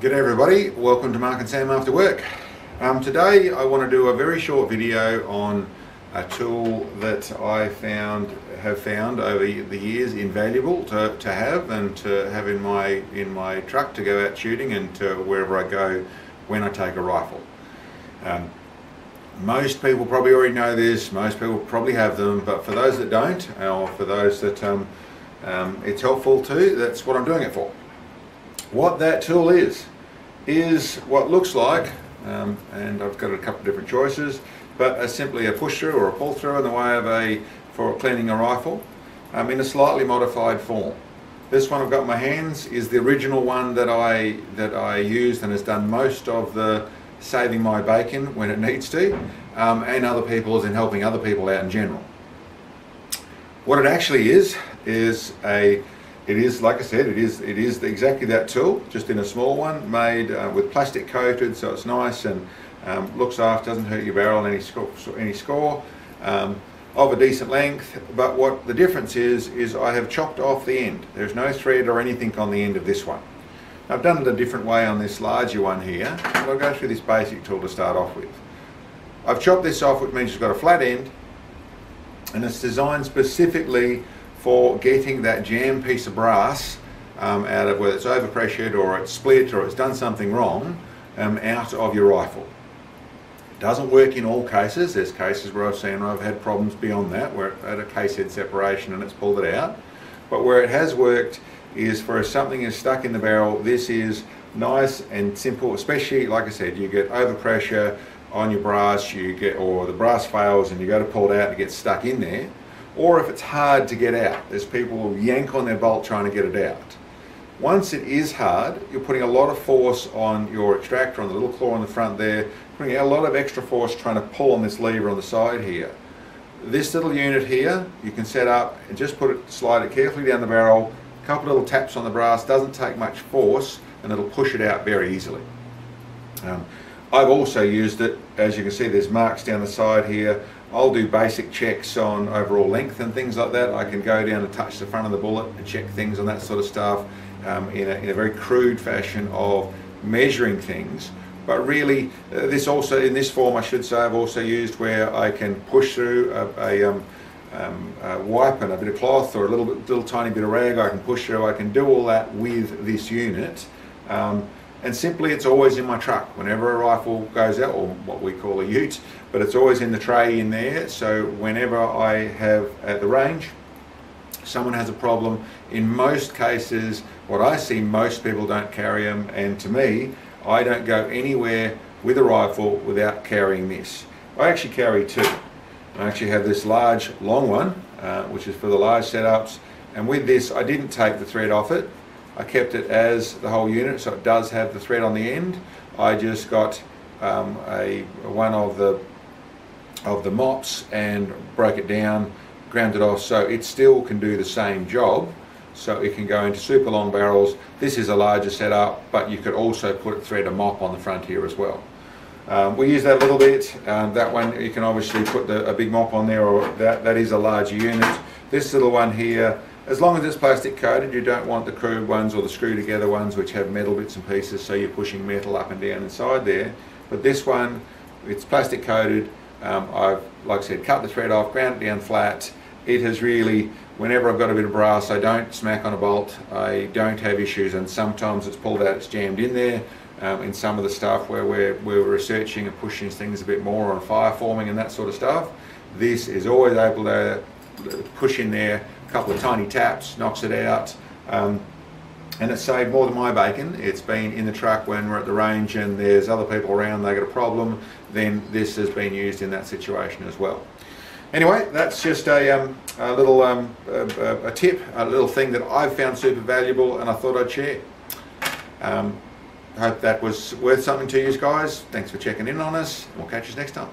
G'day everybody, welcome to Mark and Sam After Work. Today I want to do a very short video on a tool that I have found over the years invaluable to have and to have in my truck to go out shooting and to wherever I go when I take a rifle. Most people probably already know this, most people probably have them, but for those that don't, or for those that it's helpful to, that's what I'm doing it for. What that tool is what looks like, and I've got a couple of different choices, but simply a push through or a pull through in the way of for cleaning a rifle in a slightly modified form. This one I've got in my hands is the original one that I used and has done most of the saving my bacon when it needs to, and other people's and helping other people out in general. What it actually is like I said, it is exactly that tool, just in a small one, made with plastic coated, so it's nice and looks after, doesn't hurt your barrel any score, of a decent length. But what the difference is I have chopped off the end. There's no thread or anything on the end of this one. I've done it a different way on this larger one here, but I'll go through this basic tool to start off with. I've chopped this off, which means it's got a flat end, and it's designed specifically for getting that jammed piece of brass out of, whether it's overpressured or it's split or it's done something wrong, out of your rifle. It doesn't work in all cases. There's cases where I've had problems beyond that, where I had a case head separation and it's pulled it out. But where it has worked is for if something is stuck in the barrel, this is nice and simple, especially, like I said, you get overpressure on your brass, or the brass fails and you go to pull it out and it gets stuck in there. Or if it's hard to get out, there's people who yank on their bolt trying to get it out. Once it is hard, you're putting a lot of force on your extractor, on the little claw on the front there, putting a lot of extra force trying to pull on this lever on the side here. This little unit here, you can set up and just slide it carefully down the barrel, a couple of little taps on the brass, doesn't take much force, and it'll push it out very easily. I've also used it, as you can see there's marks down the side here. I'll do basic checks on overall length and things like that. I can go down and touch the front of the bullet and check things on that sort of stuff in a very crude fashion of measuring things. But really, this also, in this form I should say, I've also used where I can push through a wipe and a bit of cloth or a little tiny bit of rag. I can push through, I can do all that with this unit. And simply it's always in my truck. Whenever a rifle goes out, or what we call a ute, but it's always in the tray in there. So whenever I have at the range, someone has a problem, in most cases, what I see, most people don't carry them, and to me, I don't go anywhere with a rifle without carrying this. I actually carry two. I actually have this large, long one, which is for the large setups, and with this, I didn't take the thread off it. I kept it as the whole unit, so it does have the thread on the end. I just got one of the mops and broke it down, ground it off, so it still can do the same job. So it can go into super long barrels. This is a larger setup, but you could also thread a mop on the front here as well. We use that a little bit. That one you can obviously put a big mop on there, or that is a larger unit. This little one here, as long as it's plastic coated, you don't want the crude ones or the screw together ones which have metal bits and pieces, so you're pushing metal up and down inside there. But this one, it's plastic coated. I've, like I said, cut the thread off, ground it down flat. It has really, whenever I've got a bit of brass, I don't smack on a bolt, I don't have issues, and sometimes it's pulled out, it's jammed in there. In some of the stuff where we're researching and pushing things a bit more on fire forming and that sort of stuff, this is always able to push in there, a couple of tiny taps, knocks it out, and it's saved more than my bacon. It's been in the truck when we're at the range and there's other people around, they got a problem, then this has been used in that situation as well. Anyway, that's just a little tip, a little thing that I've found super valuable and I thought I'd share. Hope that was worth something to you guys. Thanks for checking in on us. We'll catch you next time.